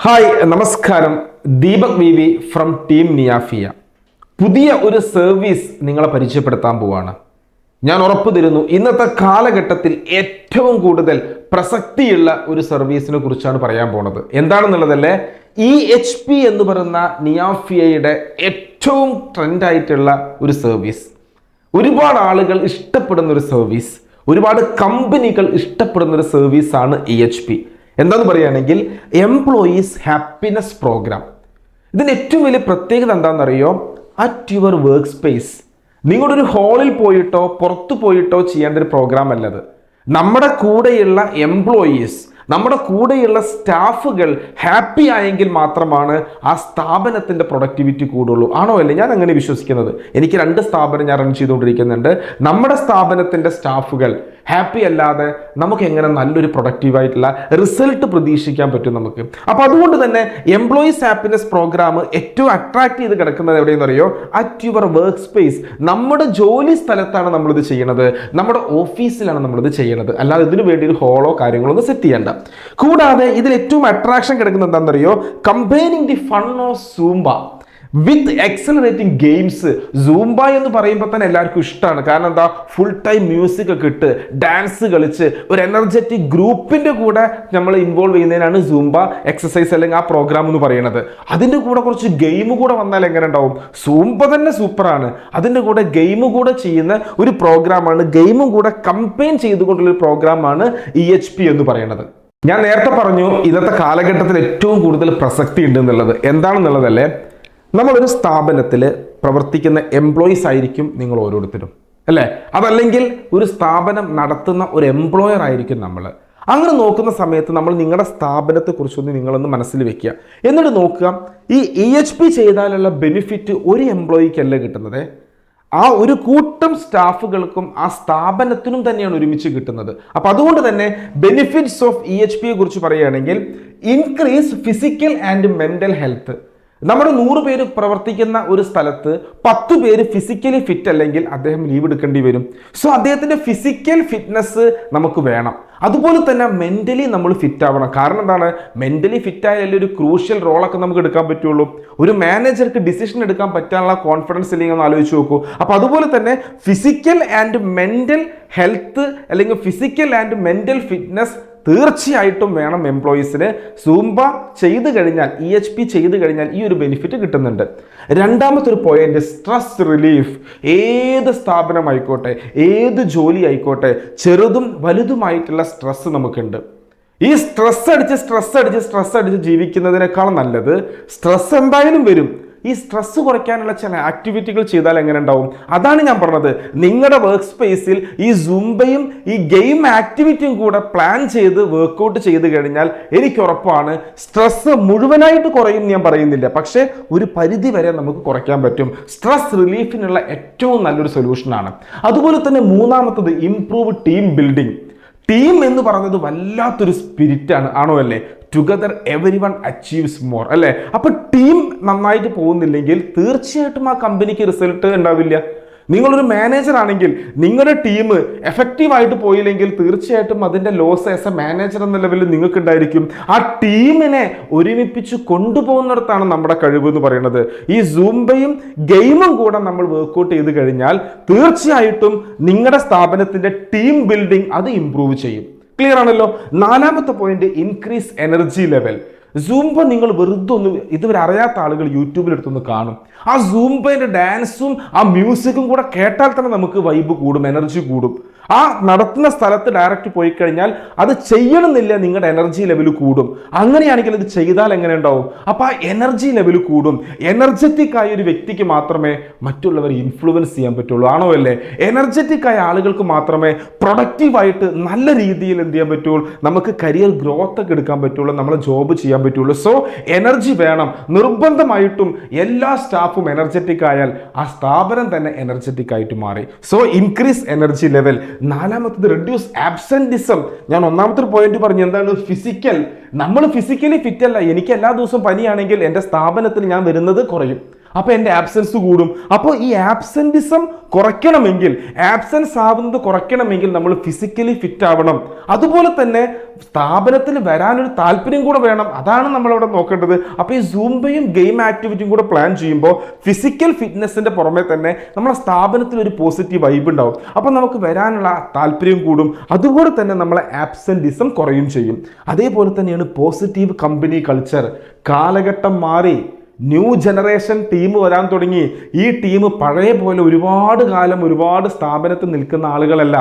Hi നമസ്കാരം. Deepak V V from team നിയാഫിയ പുതിയ ഒരു സർവീസ് നിങ്ങളെ പരിചയപ്പെടുത്താൻ പോവാണ്. ഞാൻ ഉറപ്പു തരുന്നു, ഇന്നത്തെ കാലഘട്ടത്തിൽ ഏറ്റവും കൂടുതൽ പ്രസക്തിയുള്ള ഒരു സർവീസിനെ കുറിച്ചാണ് പറയാൻ പോണത്. എന്താണെന്നുള്ളതല്ലേ, EHP എന്ന് പറയുന്ന നിയാഫിയയുടെ ഏറ്റവും ട്രെൻഡായിട്ടുള്ള ഒരു സർവീസ്, ഒരുപാട് ആളുകൾ ഇഷ്ടപ്പെടുന്ന ഒരു സർവീസ്, ഒരുപാട് കമ്പനികൾ ഇഷ്ടപ്പെടുന്ന ഒരു സർവീസാണ് EHP. എന്താന്ന് പറയുകയാണെങ്കിൽ എംപ്ലോയീസ് ഹാപ്പിനെസ് പ്രോഗ്രാം. ഇതിന് ഏറ്റവും വലിയ പ്രത്യേകത എന്താണെന്നറിയോ? At your work space. നിങ്ങളുടെ ഒരു ഹാളിൽ പോയിട്ടോ പുറത്തു പോയിട്ടോ ചെയ്യേണ്ട ഒരു പ്രോഗ്രാം അല്ലത്. നമ്മുടെ കൂടെയുള്ള എംപ്ലോയീസ്, നമ്മുടെ കൂടെയുള്ള സ്റ്റാഫുകൾ ഹാപ്പി ആയെങ്കിൽ മാത്രമാണ് ആ സ്ഥാപനത്തിൻ്റെ പ്രൊഡക്ടിവിറ്റി കൂടുള്ളൂ. ആണോ അല്ലേ? ഞാൻ അങ്ങനെ വിശ്വസിക്കുന്നത്. എനിക്ക് 2 സ്ഥാപനം ഞാൻ റൺ ചെയ്തുകൊണ്ടിരിക്കുന്നുണ്ട്. നമ്മുടെ സ്ഥാപനത്തിൻ്റെ സ്റ്റാഫുകൾ ഹാപ്പി അല്ലാതെ നമുക്ക് എങ്ങനെ നല്ലൊരു പ്രൊഡക്റ്റീവായിട്ടുള്ള റിസൾട്ട് പ്രതീക്ഷിക്കാൻ പറ്റും നമുക്ക്? അപ്പോൾ അതുകൊണ്ട് തന്നെ എംപ്ലോയീസ് ഹാപ്പിനെസ് പ്രോഗ്രാം ഏറ്റവും അട്രാക്ട് ചെയ്ത് കിടക്കുന്നത് എവിടെയെന്ന് അറിയോ? At your work space. നമ്മുടെ ജോലി സ്ഥലത്താണ് നമ്മളിത് ചെയ്യണത്, നമ്മുടെ ഓഫീസിലാണ് നമ്മളിത് ചെയ്യണത്. അല്ലാതെ ഇതിനു വേണ്ടി ഒരു ഹോളോ കാര്യങ്ങളോ ഒന്നും സെറ്റ് ചെയ്യേണ്ട. കൂടാതെ ഇതിൽ ഏറ്റവും അട്രാക്ഷൻ കിടക്കുന്നത് എന്താണെന്നറിയോ? Combining the fun of zumba with accelerating games. Zumba എന്ന് പറയുമ്പോൾ തന്നെ എല്ലാവർക്കും ഇഷ്ടമാണ്. കാരണം എന്താ? ഫുൾ ടൈം മ്യൂസിക് ഒക്കെ ഇട്ട് ഡാൻസ് കളിച്ച് ഒരു എനർജറ്റിക് ഗ്രൂപ്പിന്റെ കൂടെ നമ്മൾ ഇൻവോൾവ് ചെയ്യുന്നതിനാണ് സൂംബ എക്സസൈസ് അല്ലെങ്കിൽ ആ പ്രോഗ്രാം എന്ന് പറയുന്നത്. അതിൻ്റെ കൂടെ കുറച്ച് ഗെയിം കൂടെ വന്നാൽ എങ്ങനെ ഉണ്ടാവും? സൂംബ തന്നെ സൂപ്പറാണ്, അതിൻ്റെ കൂടെ ഗെയിം കൂടെ ചെയ്യുന്ന ഒരു പ്രോഗ്രാമാണ്, ഗെയിമും കൂടെ കമ്പൈൻ ചെയ്തുകൊണ്ടുള്ള ഒരു പ്രോഗ്രാമാണ് EHP എന്ന് പറയുന്നത്. ഞാൻ നേരത്തെ പറഞ്ഞു ഇന്നത്തെ കാലഘട്ടത്തിൽ ഏറ്റവും കൂടുതൽ പ്രസക്തി ഉണ്ട് എന്നുള്ളത്. എന്താണെന്നുള്ളതല്ലേ, നമ്മളൊരു സ്ഥാപനത്തിൽ പ്രവർത്തിക്കുന്ന എംപ്ലോയീസ് ആയിരിക്കും നിങ്ങൾ ഓരോരുത്തരും, അല്ലേ? അതല്ലെങ്കിൽ ഒരു സ്ഥാപനം നടത്തുന്ന ഒരു എംപ്ലോയർ ആയിരിക്കും നമ്മൾ. അങ്ങനെ നോക്കുന്ന സമയത്ത് നമ്മൾ നിങ്ങളുടെ സ്ഥാപനത്തെക്കുറിച്ചൊന്ന് നിങ്ങളൊന്ന് മനസ്സിൽ വെക്കുക. എന്നിട്ട് നോക്കുക, ഈ EHP ചെയ്താലുള്ള ബെനിഫിറ്റ് ഒരു എംപ്ലോയിക്കല്ല കിട്ടുന്നത്, ആ ഒരു കൂട്ടം സ്റ്റാഫുകൾക്കും ആ സ്ഥാപനത്തിനും തന്നെയാണ് ഒരുമിച്ച് കിട്ടുന്നത്. അപ്പം അതുകൊണ്ട് തന്നെ ബെനിഫിറ്റ്സ് ഓഫ് EHPയെ കുറിച്ച് പറയുകയാണെങ്കിൽ, increase physical and mental health. നമ്മുടെ 100 പേര് പ്രവർത്തിക്കുന്ന ഒരു സ്ഥലത്ത് 10 പേര് ഫിസിക്കലി ഫിറ്റ് അല്ലെങ്കിൽ അദ്ദേഹം ലീവ് എടുക്കേണ്ടി വരും. സോ അദ്ദേഹത്തിൻ്റെ ഫിസിക്കൽ ഫിറ്റ്നസ് നമുക്ക് വേണം. അതുപോലെ തന്നെ മെൻ്റലി നമ്മൾ ഫിറ്റ് ആവണം. കാരണം എന്താണ്? മെൻ്റലി ഫിറ്റ് ആയാലേ ഒരു ക്രൂഷ്യൽ റോളൊക്കെ നമുക്ക് എടുക്കാൻ പറ്റുള്ളൂ. ഒരു മാനേജർക്ക് ഡിസിഷൻ എടുക്കാൻ പറ്റാനുള്ള കോൺഫിഡൻസ് ഇല്ലെങ്കിൽ ഒന്ന് ആലോചിച്ച് നോക്കൂ. അപ്പോൾ അതുപോലെ തന്നെ ഫിസിക്കൽ ആൻഡ് മെൻ്റൽ ഹെൽത്ത് അല്ലെങ്കിൽ ഫിസിക്കൽ ആൻഡ് മെൻ്റൽ ഫിറ്റ്നസ് തീർച്ചയായിട്ടും വേണം എംപ്ലോയീസിന്. സൂംബ ചെയ്ത് കഴിഞ്ഞാൽ, EHP ചെയ്ത് കഴിഞ്ഞാൽ ഈ ഒരു ബെനിഫിറ്റ് കിട്ടുന്നുണ്ട്. രണ്ടാമത്തെ ഒരു പോയിന്റ്, സ്ട്രെസ് റിലീഫ്. ഏത് സ്ഥാപനമായിക്കോട്ടെ, ഏത് ജോലി ആയിക്കോട്ടെ, ചെറുതും വലുതുമായിട്ടുള്ള സ്ട്രെസ് നമുക്കുണ്ട്. ഈ സ്ട്രെസ് അടിച്ച് ജീവിക്കുന്നതിനേക്കാൾ നല്ലത്, സ്ട്രെസ് എന്തായാലും വരും, ഈ സ്ട്രെസ് കുറയ്ക്കാനുള്ള ചില ആക്ടിവിറ്റികൾ ചെയ്താൽ എങ്ങനെ ഉണ്ടാവും? അതാണ് ഞാൻ പറഞ്ഞത്. നിങ്ങളുടെ വർക്ക് സ്പേസിൽ ഈ സൂംബയും ഈ ഗെയിം ആക്ടിവിറ്റിയും കൂടെ പ്ലാൻ ചെയ്ത് വർക്കൗട്ട് ചെയ്ത് കഴിഞ്ഞാൽ എനിക്ക് ഉറപ്പാണ് സ്ട്രെസ് മുഴുവനായിട്ട് കുറയും ഞാൻ പറയുന്നില്ല, പക്ഷേ ഒരു പരിധി വരെ നമുക്ക് കുറയ്ക്കാൻ പറ്റും. സ്ട്രെസ് റിലീഫിനുള്ള ഏറ്റവും നല്ലൊരു സൊല്യൂഷനാണ്. അതുപോലെ തന്നെ മൂന്നാമത്തത്, ഇംപ്രൂവ് ടീം ബിൽഡിംഗ്. ടീം എന്ന് പറയുന്നത് വല്ലാത്തൊരു സ്പിരിറ്റാണ്, ആണോ അല്ലേ? Together every one achieves more, അല്ലേ? അപ്പൊ ടീം നന്നായിട്ട് പോകുന്നില്ലെങ്കിൽ തീർച്ചയായിട്ടും ആ കമ്പനിക്ക് റിസൾട്ട് ഉണ്ടാവില്ല. നിങ്ങളൊരു മാനേജർ ആണെങ്കിൽ നിങ്ങളുടെ ടീം എഫക്റ്റീവായിട്ട് പോയില്ലെങ്കിൽ തീർച്ചയായിട്ടും അതിൻ്റെ ലോസ് ആസ് എ മാനേജർ എന്ന ലെവലിൽ നിങ്ങൾക്ക് ഉണ്ടായിരിക്കും. ആ ടീമിനെ ഒരുമിപ്പിച്ച് കൊണ്ടുപോകുന്നിടത്താണ് നമ്മുടെ കഴിവ് എന്ന് പറയുന്നത്. ഈ സൂംബയും ഗെയിമും കൂടെ നമ്മൾ വർക്കൗട്ട് ചെയ്ത് കഴിഞ്ഞാൽ തീർച്ചയായിട്ടും നിങ്ങളുടെ സ്ഥാപനത്തിൻ്റെ ടീം ബിൽഡിംഗ് അത് ഇംപ്രൂവ് ചെയ്യും. ക്ലിയർ ആണല്ലോ? നാലാമത്തെ point, increase energy level. Zumba നിങ്ങൾ വെറുതെ ഒന്ന് ഇതുവരെ അറിയാത്ത ആളുകൾ യൂട്യൂബിലെടുത്തൊന്ന് കാണും. ആ സൂംബയുടെ ഡാൻസും ആ മ്യൂസിക്കും കൂടെ കേട്ടാൽ തന്നെ നമുക്ക് വൈബ് കൂടും, എനർജി കൂടും. ആ നടത്തുന്ന സ്ഥലത്ത് ഡയറക്റ്റ് പോയി കഴിഞ്ഞാൽ അത് ചെയ്യണമെന്നില്ല, നിങ്ങളുടെ എനർജി ലെവൽ കൂടും. അങ്ങനെയാണെങ്കിൽ ഇത് ചെയ്താൽ എങ്ങനെ ഉണ്ടാവും? അപ്പോൾ ആ എനർജി ലെവൽ കൂടും. എനർജറ്റിക് ആയ ഒരു വ്യക്തിക്ക് മാത്രമേ മറ്റുള്ളവരെ ഇൻഫ്ലുവൻസ് ചെയ്യാൻ പറ്റുള്ളൂ, ആണോ അല്ലേ? എനർജറ്റിക് ആയ ആളുകൾക്ക് മാത്രമേ പ്രൊഡക്റ്റീവായിട്ട് നല്ല രീതിയിൽ എന്ത് ചെയ്യാൻ പറ്റുള്ളൂ, നമുക്ക് കരിയർ ഗ്രോത്ത് ഒക്കെ എടുക്കാൻ പറ്റുള്ളൂ, നമ്മളെ ജോബ് ചെയ്യാൻ പറ്റുള്ളൂ. സോ എനർജി വേണം നിർബന്ധമായിട്ടും. എല്ലാ സ്റ്റാഫും എനർജറ്റിക് ആയാൽ ആ സ്ഥാപനം തന്നെ എനർജറ്റിക് ആയിട്ട് മാറി. So increase energy level. നാലാമത്തത്, റെഡ്യൂസ് ആബ്സെന്റിസം. ഞാൻ ഒന്നാമത്തെ പോയിന്റ് പറഞ്ഞു, എന്താണ്? ഫിസിക്കൽ. നമ്മൾ ഫിസിക്കലി ഫിറ്റ് അല്ല. എനിക്ക് എല്ലാ ദിവസവും പനിയാണെങ്കിൽ എൻ്റെ സ്ഥാപനത്തിൽ ഞാൻ വരുന്നത് കുറയും. അപ്പോൾ എൻ്റെ ആബ്സെൻസ് കൂടും. അപ്പോൾ ഈ ആബ്സെൻറ്റിസം കുറയ്ക്കണമെങ്കിൽ, ആബ്സെൻസ് ആവുന്നത് കുറയ്ക്കണമെങ്കിൽ നമ്മൾ ഫിസിക്കലി ഫിറ്റ് ആവണം. അതുപോലെ തന്നെ സ്ഥാപനത്തിൽ വരാനൊരു താല്പര്യം കൂടെ വേണം. അതാണ് നമ്മളവിടെ നോക്കേണ്ടത്. അപ്പോൾ ഈ സൂംബയും ഗെയിം ആക്ടിവിറ്റിയും കൂടെ പ്ലാൻ ചെയ്യുമ്പോൾ ഫിസിക്കൽ ഫിറ്റ്നസിന്റെ പുറമെ തന്നെ നമ്മുടെ സ്ഥാപനത്തിൽ ഒരു പോസിറ്റീവ് വൈബ് ഉണ്ടാവും. അപ്പോൾ നമുക്ക് വരാനുള്ള താല്പര്യം കൂടും. അതുപോലെ തന്നെ നമ്മളെ ആബ്സെൻറ്റിസം കുറയും ചെയ്യും. അതേപോലെ തന്നെയാണ് പോസിറ്റീവ് കമ്പനി കൾച്ചർ. കാലഘട്ടം മാറി, ന്യൂ ജനറേഷൻ ടീം വരാൻ തുടങ്ങി. ഈ ടീം പഴയ പോലെ ഒരുപാട് കാലം ഒരുപാട് സ്ഥാപനത്തിൽ നിൽക്കുന്ന ആളുകളല്ല.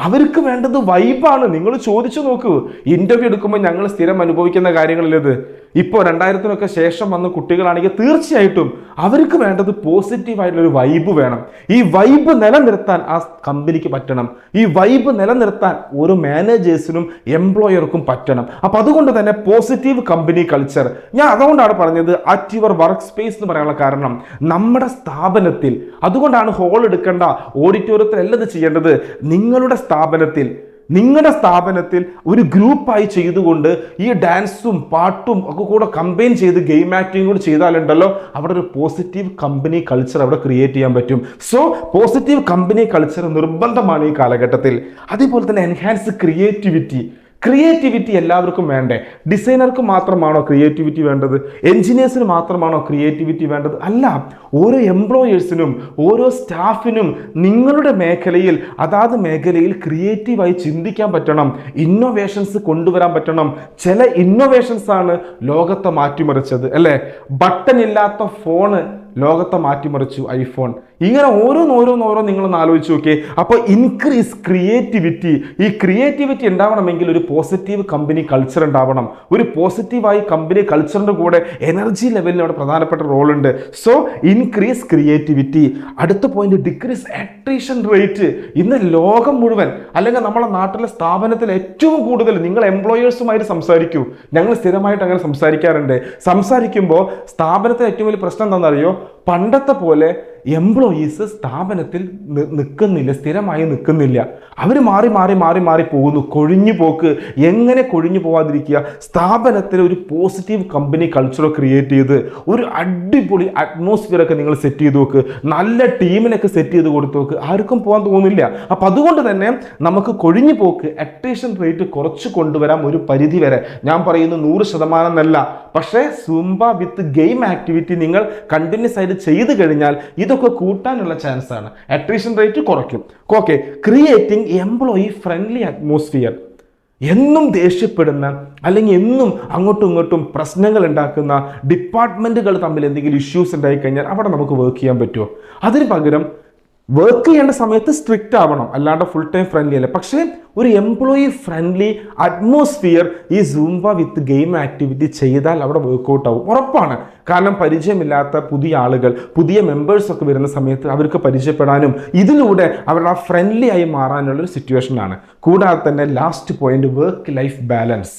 അവർക്ക് വേണ്ടത് വൈബാണ്. നിങ്ങൾ ചോദിച്ചു നോക്കൂ, ഇന്റർവ്യൂ എടുക്കുമ്പോൾ ഞങ്ങൾ സ്ഥിരം അനുഭവിക്കുന്ന കാര്യങ്ങളിലത്. ഇപ്പോൾ 2000-നൊക്കെ ശേഷം വന്ന കുട്ടികളാണെങ്കിൽ തീർച്ചയായിട്ടും അവർക്ക് വേണ്ടത് പോസിറ്റീവായിട്ടുള്ളൊരു വൈബ് വേണം. ഈ വൈബ് നിലനിർത്താൻ ആ കമ്പനിക്ക് പറ്റണം. ഈ വൈബ് നിലനിർത്താൻ ഓരോ മാനേജേഴ്സിനും എംപ്ലോയർക്കും പറ്റണം. അപ്പം അതുകൊണ്ട് തന്നെ പോസിറ്റീവ് കമ്പനി കൾച്ചർ, ഞാൻ അതുകൊണ്ടാണ് പറഞ്ഞത് അറ്റ് യുവർ വർക്ക് സ്പേസ് എന്ന് പറയാനുള്ള കാരണം, നമ്മുടെ സ്ഥാപനത്തിൽ, അതുകൊണ്ടാണ് ഹോൾ എടുക്കേണ്ട, ഓഡിറ്റോറിയത്തിൽ അല്ല ഇത് ചെയ്യേണ്ടത്. നിങ്ങളുടെ സ്ഥാപനത്തിൽ ഒരു ഗ്രൂപ്പായി ചെയ്തുകൊണ്ട് ഈ ഡാൻസും പാട്ടും ഒക്കെ കൂടെ കമ്പൈൻ ചെയ്ത് ഗെയിം ആക്ടിങ് കൂടെ ചെയ്താലുണ്ടല്ലോ, അവിടെ ഒരു പോസിറ്റീവ് കമ്പനി കൾച്ചർ അവിടെ ക്രിയേറ്റ് ചെയ്യാൻ പറ്റും. സോ പോസിറ്റീവ് കമ്പനി കൾച്ചർ നിർബന്ധമാണ് ഈ കാലഘട്ടത്തിൽ. അതേപോലെ തന്നെ എൻഹാൻസ് ക്രിയേറ്റിവിറ്റി എല്ലാവർക്കും വേണ്ടേ? ഡിസൈനർക്ക് മാത്രമാണോ ക്രിയേറ്റിവിറ്റി വേണ്ടത്? എൻജിനീയേഴ്സിന് മാത്രമാണോ ക്രിയേറ്റിവിറ്റി വേണ്ടത്? അല്ല, ഓരോ എംപ്ലോയേഴ്സിനും ഓരോ സ്റ്റാഫിനും നിങ്ങളുടെ മേഖലയിൽ, അതാത് മേഖലയിൽ ക്രിയേറ്റീവായി ചിന്തിക്കാൻ പറ്റണം. ഇന്നോവേഷൻസ് കൊണ്ടുവരാൻ പറ്റണം. ചില ഇന്നോവേഷൻസ് ആണ് ലോകത്തെ മാറ്റിമറിച്ചത്, അല്ലേ? ബട്ടൺ ഇല്ലാത്ത ഫോണ് ലോകത്തെ മാറ്റിമറിച്ചു, ഐഫോൺ. ഇങ്ങനെ ഓരോന്നോരോന്നോരോ നിങ്ങളൊന്ന് ആലോചിച്ച് നോക്കിയേ. അപ്പോൾ ഇൻക്രീസ് ക്രിയേറ്റിവിറ്റി. ഈ ക്രിയേറ്റിവിറ്റി ഉണ്ടാവണമെങ്കിൽ ഒരു പോസിറ്റീവ് കമ്പനി കൾച്ചർ ഉണ്ടാവണം. ഒരു പോസിറ്റീവായി കമ്പനി കൾച്ചറിൻ്റെ കൂടെ എനർജി ലെവലിന് അവിടെ പ്രധാനപ്പെട്ട റോളുണ്ട്. So increase creativity. അടുത്ത പോയിന്റ്, ഡിക്രീസ് അട്രീഷൻ റേറ്റ്. ഇന്ന് ലോകം മുഴുവൻ, അല്ലെങ്കിൽ നമ്മളെ നാട്ടിലെ സ്ഥാപനത്തിൽ ഏറ്റവും കൂടുതൽ നിങ്ങൾ എംപ്ലോയേഴ്സുമായിട്ട് സംസാരിക്കൂ. ഞങ്ങൾ സ്ഥിരമായിട്ട് അങ്ങനെ സംസാരിക്കുമ്പോൾ സ്ഥാപനത്തിലെ ഏറ്റവും വലിയ പ്രശ്നം എന്താണെന്നറിയോ? പണ്ടത്തെ പോലെ എംപ്ലോയീസ് സ്ഥാപനത്തിൽ സ്ഥിരമായി നിൽക്കുന്നില്ല. അവർ മാറി പോകുന്നു. കൊഴിഞ്ഞു പോക്ക്. എങ്ങനെ കൊഴിഞ്ഞു പോവാതിരിക്കുക? സ്ഥാപനത്തിൽ ഒരു പോസിറ്റീവ് കമ്പനി കൾച്ചർ ക്രിയേറ്റ് ചെയ്ത് ഒരു അടിപൊളി അറ്റ്മോസ്ഫിയറൊക്കെ നിങ്ങൾ സെറ്റ് ചെയ്ത് നോക്ക്. നല്ല ടീമിനൊക്കെ സെറ്റ് ചെയ്ത് കൊടുത്തു നോക്ക്. ആർക്കും പോകാൻ തോന്നില്ല. അപ്പം അതുകൊണ്ട് തന്നെ നമുക്ക് കൊഴിഞ്ഞു പോക്ക്, അട്രീഷൻ റേറ്റ് കുറച്ച് കൊണ്ടുവരാം ഒരു പരിധി വരെ. ഞാൻ പറയുന്നു 100% എന്നല്ല, പക്ഷേ സുംബ വിത്ത് ഗെയിം ആക്ടിവിറ്റി നിങ്ങൾ കണ്ടിന്യൂസ് ആയിട്ട് ചെയ്ത് കഴിഞ്ഞാൽ ഇതൊക്കെ കൂട്ടാനുള്ള ചാൻസ് ആണ്. അട്രീഷൻ റേറ്റ് കുറയ്ക്കും. Okay, creating employee friendly atmosphere. എന്നും ദേഷ്യപ്പെടുന്ന, അല്ലെങ്കിൽ എന്നും അങ്ങോട്ടും ഇങ്ങോട്ടും പ്രശ്നങ്ങൾ ഉണ്ടാക്കുന്ന ഡിപ്പാർട്ട്മെന്റുകൾ തമ്മിൽ എന്തെങ്കിലും ഇഷ്യൂസ് ഉണ്ടായി കഴിഞ്ഞാൽ അവിടെ നമുക്ക് വർക്ക് ചെയ്യാൻ പറ്റുമോ? അതിന് പകരം വർക്ക് ചെയ്യേണ്ട സമയത്ത് സ്ട്രിക്റ്റ് ആവണം, അല്ലാണ്ട് ഫുൾ ടൈം ഫ്രണ്ട്ലി അല്ല. പക്ഷേ ഒരു എംപ്ലോയി ഫ്രണ്ട്ലി അറ്റ്മോസ്ഫിയർ ഈ സൂംബ വിത്ത് ഗെയിം ആക്ടിവിറ്റി ചെയ്താൽ അവിടെ വർക്കൗട്ട് ആവും, ഉറപ്പാണ്. കാരണം പരിചയമില്ലാത്ത പുതിയ ആളുകൾ, പുതിയ മെമ്പേഴ്സ് ഒക്കെ വരുന്ന സമയത്ത് അവർക്ക് പരിചയപ്പെടാനും ഇതിലൂടെ അവരുടെ ഫ്രണ്ട്ലി ആയി മാറാനുള്ളൊരു സിറ്റുവേഷനാണ്. കൂടാതെ തന്നെ last point, work life balance.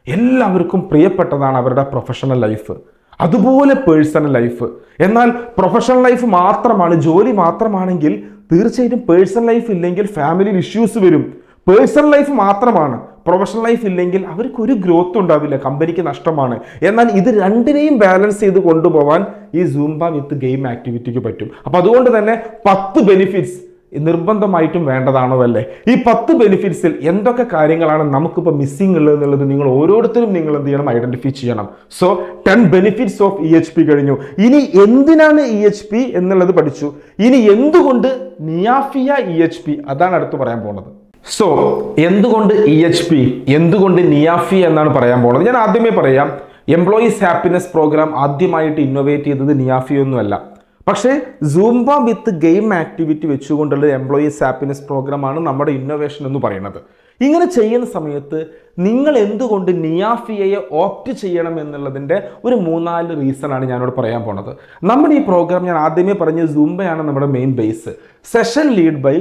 എല്ലാവർക്കും പ്രിയപ്പെട്ടതാണ് അവരുടെ പ്രൊഫഷണൽ ലൈഫ്, അതുപോലെ പേഴ്സണൽ ലൈഫ്. എന്നാൽ പ്രൊഫഷണൽ ലൈഫ് മാത്രമാണ്, ജോലി മാത്രമാണെങ്കിൽ തീർച്ചയായിട്ടും പേഴ്സണൽ ലൈഫ് ഇല്ലെങ്കിൽ ഫാമിലിയിൽ ഇഷ്യൂസ് വരും. പേഴ്സണൽ ലൈഫ് മാത്രമാണ്, പ്രൊഫഷണൽ ലൈഫ് ഇല്ലെങ്കിൽ അവർക്ക് ഒരു ഗ്രോത്ത് ഉണ്ടാവില്ല, കമ്പനിക്ക് നഷ്ടമാണ്. എന്നാൽ ഇത് രണ്ടിനെയും ബാലൻസ് ചെയ്ത് കൊണ്ടുപോകാൻ ഈ സൂംബ വിത്ത് ഗെയിം ആക്ടിവിറ്റിക്ക് പറ്റും. അപ്പം അതുകൊണ്ട് തന്നെ 10 ബെനിഫിറ്റ്സ് നിർബന്ധമായിട്ടും വേണ്ടതാണോ അല്ലേ? ഈ 10 ബെനിഫിറ്റ്സിൽ എന്തൊക്കെ കാര്യങ്ങളാണ് നമുക്കിപ്പോൾ മിസ്സിംഗ് ഉള്ളത് എന്നുള്ളത് നിങ്ങൾ ഓരോരുത്തരും എന്ത് ചെയ്യണം? ഐഡന്റിഫൈ ചെയ്യണം. സോ 10 ബെനിഫിറ്റ്സ് ഓഫ് EHP കഴിഞ്ഞു. ഇനി എന്തിനാണ് EHP എന്നുള്ളത് പഠിച്ചു. ഇനി എന്തുകൊണ്ട് നിയാഫിയ EHP, അതാണ് അടുത്ത് പറയാൻ പോകുന്നത്. സോ എന്തുകൊണ്ട് EHP, എന്തുകൊണ്ട് നിയാഫിയ എന്നാണ് പറയാൻ പോകുന്നത്. ഞാൻ ആദ്യമേ പറയാം, എംപ്ലോയീസ് ഹാപ്പിനെസ് പ്രോഗ്രാം ആദ്യമായിട്ട് ഇന്നോവേറ്റ് ചെയ്തത് നിയാഫിയ ഒന്നുമല്ല, പക്ഷേ സൂംബ വിത്ത് ഗെയിം ആക്ടിവിറ്റി വെച്ചുകൊണ്ടുള്ള എംപ്ലോയീസ് ഹാപ്പിനെസ് പ്രോഗ്രാമാണ് നമ്മുടെ ഇന്നോവേഷൻ എന്ന് പറയുന്നത്. ഇങ്ങനെ ചെയ്യുന്ന സമയത്ത് നിങ്ങൾ എന്തുകൊണ്ട് നിയാഫിയയെ ഓപ്റ്റ് ചെയ്യണം എന്നുള്ളതിൻ്റെ ഒരു 3-4 റീസണാണ് ഞാനിവിടെ പറയാൻ പോണത്. നമ്മുടെ ഈ പ്രോഗ്രാം ഞാൻ ആദ്യമേ പറഞ്ഞ സൂംബയാണ് നമ്മുടെ main base. Session lead by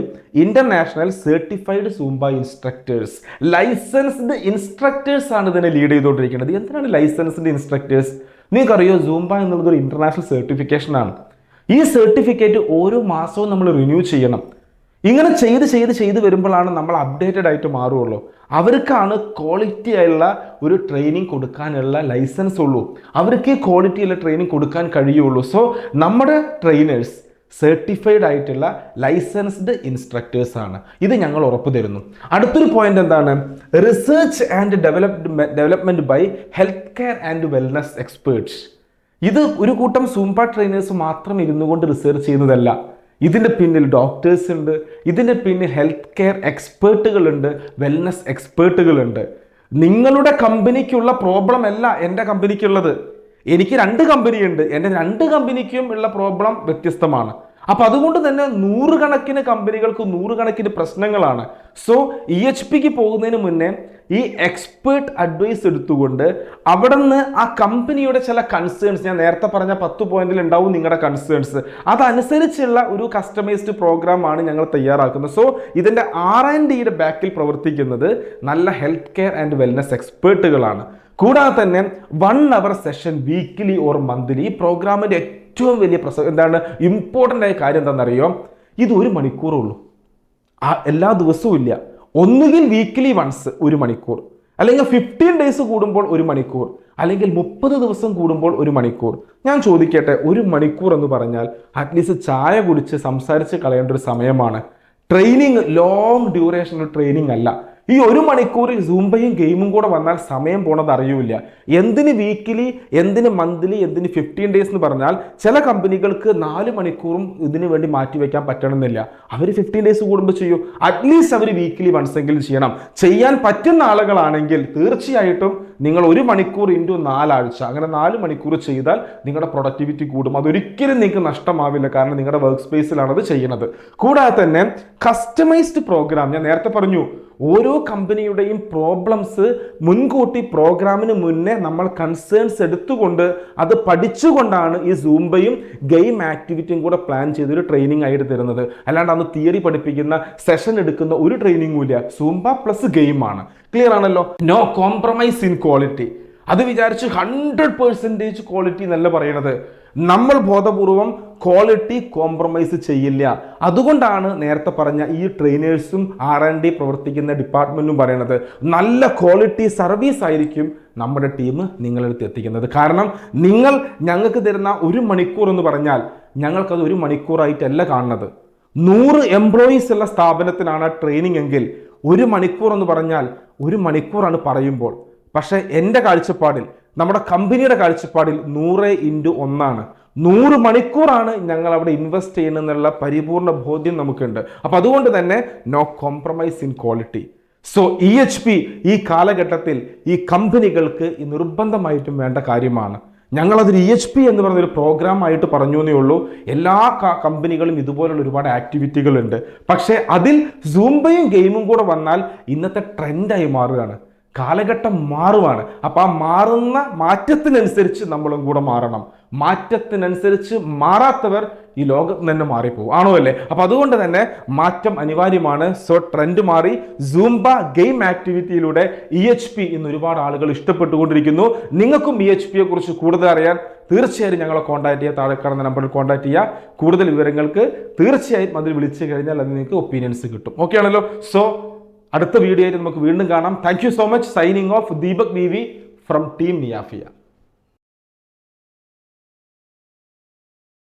international certified Zumba instructors. Licensed instructors ആണ് ഇതിനെ ലീഡ് ചെയ്തുകൊണ്ടിരിക്കുന്നത്. എന്തിനാണ് ലൈസൻസ്ഡ് ഇൻസ്ട്രക്ടേഴ്സ്? നിങ്ങൾക്കറിയോ, സൂംബ എന്നുള്ളത് ഒരു ഇന്റർനാഷണൽ സർട്ടിഫിക്കേഷൻ ആണ്. ഈ സർട്ടിഫിക്കറ്റ് ഓരോ മാസവും നമ്മൾ റിന്യൂ ചെയ്യണം. ഇങ്ങനെ ചെയ്ത് വരുമ്പോഴാണ് നമ്മൾ അപ്ഡേറ്റഡ് ആയിട്ട് മാറുകയുള്ളൂ. അവർക്കാണ് ക്വാളിറ്റി ആയുള്ള ഒരു ട്രെയിനിങ് കൊടുക്കാനുള്ള ലൈസൻസ് ഉള്ളൂ, അവർക്ക് ക്വാളിറ്റിയുള്ള ട്രെയിനിങ് കൊടുക്കാൻ കഴിയുള്ളൂ. സോ നമ്മുടെ ട്രെയിനേഴ്സ് സർട്ടിഫൈഡ് ആയിട്ടുള്ള ലൈസൻസ്ഡ് ഇൻസ്ട്രക്ടേഴ്സ് ആണ്. ഇത് ഞങ്ങൾ ഉറപ്പു തരുന്നു. അടുത്തൊരു പോയിന്റ് എന്താണ്? Research and development by health care and wellness experts. ഇത് ഒരു കൂട്ടം സൂംബ ട്രെയിനേഴ്സ് മാത്രം ഇരുന്നു കൊണ്ട് റിസർച്ച് ചെയ്യുന്നതല്ല. ഇതിൻ്റെ പിന്നിൽ ഡോക്ടേഴ്സ് ഉണ്ട്, ഇതിൻ്റെ പിന്നിൽ ഹെൽത്ത് കെയർ എക്സ്പേർട്ടുകളുണ്ട്, വെൽനസ് എക്സ്പേർട്ടുകളുണ്ട്. നിങ്ങളുടെ കമ്പനിക്കുള്ള പ്രോബ്ലം അല്ല എൻ്റെ കമ്പനിക്കുള്ളത്. എനിക്ക് 2 കമ്പനിയുണ്ട്, എൻ്റെ 2 കമ്പനിക്കും ഉള്ള പ്രോബ്ലം വ്യത്യസ്തമാണ്. അപ്പൊ അതുകൊണ്ട് തന്നെ 100 കണക്കിന് കമ്പനികൾക്ക് 100 കണക്കിന് പ്രശ്നങ്ങളാണ്. സോ EHPക്ക് പോകുന്നതിന് മുന്നേ ഈ എക്സ്പേർട്ട് അഡ്വൈസ് എടുത്തുകൊണ്ട് അവിടെ നിന്ന് ആ കമ്പനിയുടെ ചില കൺസേൺസ്, ഞാൻ നേരത്തെ പറഞ്ഞ 10 പോയിന്റിൽ ഉണ്ടാവും നിങ്ങളുടെ കൺസേൺസ്, അതനുസരിച്ചുള്ള ഒരു കസ്റ്റമൈസ്ഡ് പ്രോഗ്രാം ആണ് ഞങ്ങൾ തയ്യാറാക്കുന്നത്. സോ ഇതിൻ്റെ R&Dയുടെ ബാക്കിൽ പ്രവർത്തിക്കുന്നത് നല്ല ഹെൽത്ത് കെയർ ആൻഡ് വെൽനസ് എക്സ്പേർട്ടുകളാണ്. കൂടാതെ തന്നെ 1 hour session weekly or monthly. ഈ പ്രോഗ്രാമിൻ്റെ ഏറ്റവും വലിയ ഇമ്പോർട്ടൻ്റ് ആയ കാര്യം എന്താണെന്നറിയോ? ഇത് 1 മണിക്കൂറേ ഉള്ളൂ, എല്ലാ ദിവസവും ഇല്ല. ഒന്നുകിൽ വീക്ക്ലി വൺസ് 1 മണിക്കൂർ, അല്ലെങ്കിൽ 15 ഡേയ്സ് കൂടുമ്പോൾ 1 മണിക്കൂർ, അല്ലെങ്കിൽ 30 ദിവസം കൂടുമ്പോൾ 1 മണിക്കൂർ. ഞാൻ ചോദിക്കട്ടെ, 1 മണിക്കൂർ എന്ന് പറഞ്ഞാൽ അറ്റ്ലീസ്റ്റ് ചായ കുടിച്ച് സംസാരിച്ച് കളയേണ്ട ഒരു സമയമാണ്. ട്രെയിനിങ് ലോങ് ഡ്യൂറേഷൻ ട്രെയിനിങ് അല്ല. ഈ 1 മണിക്കൂറിൽ സൂംബയും ഗെയിമും കൂടെ വന്നാൽ സമയം പോണത് അറിയൂല. എന്തിന് വീക്കിലി, എന്തിന് മന്ത്ലി, എന്തിന് 15 ഡേയ്സ് എന്ന് പറഞ്ഞാൽ ചില കമ്പനികൾക്ക് 4 മണിക്കൂറും ഇതിനു വേണ്ടി മാറ്റിവെക്കാൻ പറ്റണമെന്നില്ല. അവർ 15 ഡേയ്സ് കൂടുമ്പോൾ ചെയ്യൂ. അറ്റ്ലീസ്റ്റ് അവർ വീക്കിലി വൺസ് എങ്കിലും ചെയ്യണം. ചെയ്യാൻ പറ്റുന്ന ആളുകളാണെങ്കിൽ തീർച്ചയായിട്ടും നിങ്ങൾ 1 മണിക്കൂർ ഇൻറ്റു 4 ആഴ്ച, അങ്ങനെ 4 മണിക്കൂർ ചെയ്താൽ നിങ്ങളുടെ പ്രൊഡക്ടിവിറ്റി കൂടും. അതൊരിക്കലും നിങ്ങൾക്ക് നഷ്ടമാവില്ല, കാരണം നിങ്ങളുടെ വർക്ക് സ്പേസിലാണ് അത് ചെയ്യുന്നത്. കൂടാതെ തന്നെ കസ്റ്റമൈസ്ഡ് പ്രോഗ്രാം, ഞാൻ നേരത്തെ പറഞ്ഞു, ഓരോ കമ്പനിയുടെയും പ്രോബ്ലംസ് മുൻകൂട്ടി പ്രോഗ്രാമിന് മുന്നേ നമ്മൾ കൺസേൺസ് എടുത്തുകൊണ്ട് അത് പഠിച്ചുകൊണ്ടാണ് ഈ സൂംബയും ഗെയിം ആക്ടിവിറ്റിയും കൂടെ പ്ലാൻ ചെയ്തൊരു ട്രെയിനിങ് ആയിട്ട് തരുന്നത്. അല്ലാണ്ട് അന്ന് തിയറി പഠിപ്പിക്കുന്ന സെഷൻ എടുക്കുന്ന ഒരു ട്രെയിനിങ്ങും ഇല്ല. സൂംബ പ്ലസ് ഗെയിമാണ്. ക്ലിയർ ആണല്ലോ? No compromise in quality. അത് വിചാരിച്ച് 100% ക്വാളിറ്റി എന്നല്ല പറയണത്. നമ്മൾ ബോധപൂർവം ക്വാളിറ്റി കോംപ്രമൈസ് ചെയ്യില്ല. അതുകൊണ്ടാണ് നേരത്തെ പറഞ്ഞ ഈ ട്രെയിനേഴ്സും R&D പ്രവർത്തിക്കുന്ന ഡിപ്പാർട്ട്മെന്റും പറയുന്നത് നല്ല ക്വാളിറ്റി സർവീസ് ആയിരിക്കും നമ്മുടെ ടീം നിങ്ങളടുത്ത് എത്തിക്കുന്നത്. കാരണം നിങ്ങൾ ഞങ്ങൾക്ക് തരുന്ന 1 മണിക്കൂർ എന്ന് പറഞ്ഞാൽ ഞങ്ങൾക്കത് 1 മണിക്കൂറായിട്ടല്ല കാണുന്നത്. 100 എംപ്ലോയീസ് ഉള്ള സ്ഥാപനത്തിനാണ് ട്രെയിനിങ് എങ്കിൽ 1 മണിക്കൂർ എന്ന് പറഞ്ഞാൽ 1 മണിക്കൂറാണ് പറയുമ്പോൾ. പക്ഷേ എൻ്റെ കാഴ്ചപ്പാടിൽ, നമ്മുടെ കമ്പനിയുടെ കാഴ്ചപ്പാടിൽ 100x1 100 മണിക്കൂറാണ് ഞങ്ങൾ അവിടെ ഇൻവെസ്റ്റ് ചെയ്യുന്നതെന്നുള്ള പരിപൂർണ ബോധ്യം നമുക്കുണ്ട്. അപ്പം അതുകൊണ്ട് തന്നെ no compromise in quality. So EHP ഈ കാലഘട്ടത്തിൽ ഈ കമ്പനികൾക്ക് ഈ നിർബന്ധമായിട്ടും വേണ്ട കാര്യമാണ്. ഞങ്ങളതൊരു EHP എന്ന് പറയുന്നൊരു പ്രോഗ്രാം ആയിട്ട് പറഞ്ഞു എന്നേ ഉള്ളൂ. എല്ലാ കമ്പനികളും ഇതുപോലുള്ള ഒരുപാട് ആക്ടിവിറ്റികളുണ്ട്. പക്ഷേ അതിൽ സൂംബയും ഗെയിമും കൂടെ വന്നാൽ ഇന്നത്തെ ട്രെൻഡായി മാറുകയാണ്. കാലഘട്ടം മാറുവാണ്. അപ്പം ആ മാറുന്ന മാറ്റത്തിനനുസരിച്ച് നമ്മളും കൂടെ മാറണം. മാറ്റത്തിനനുസരിച്ച് മാറാത്തവർ ഈ ലോകത്ത് തന്നെ മാറിപ്പോകും. ആണോ അല്ലേ? അപ്പം അതുകൊണ്ട് തന്നെ മാറ്റം അനിവാര്യമാണ്. സോ ട്രെൻഡ് മാറി. സൂംബ ഗെയിം ആക്ടിവിറ്റിയിലൂടെ EHP ഇന്ന് ഒരുപാട് ആളുകൾ ഇഷ്ടപ്പെട്ടുകൊണ്ടിരിക്കുന്നു. നിങ്ങൾക്കും EHPയെ കുറിച്ച് കൂടുതൽ അറിയാൻ തീർച്ചയായും ഞങ്ങളെ കോൺടാക്ട് ചെയ്യുക. താഴെ കാണുന്ന നമ്പറിൽ കോൺടാക്ട് ചെയ്യുക. കൂടുതൽ വിവരങ്ങൾക്ക് തീർച്ചയായും അതിൽ വിളിച്ചു കഴിഞ്ഞാൽ അത് നിങ്ങൾക്ക് ഒപ്പീനിയൻസ് കിട്ടും. ഓക്കെ ആണല്ലോ? സോ അടുത്ത വീഡിയോ ആയിട്ട് നമുക്ക് വീണ്ടും കാണാം. Thank you so much. Signing off Deepak VV from team നിയാഫിയ.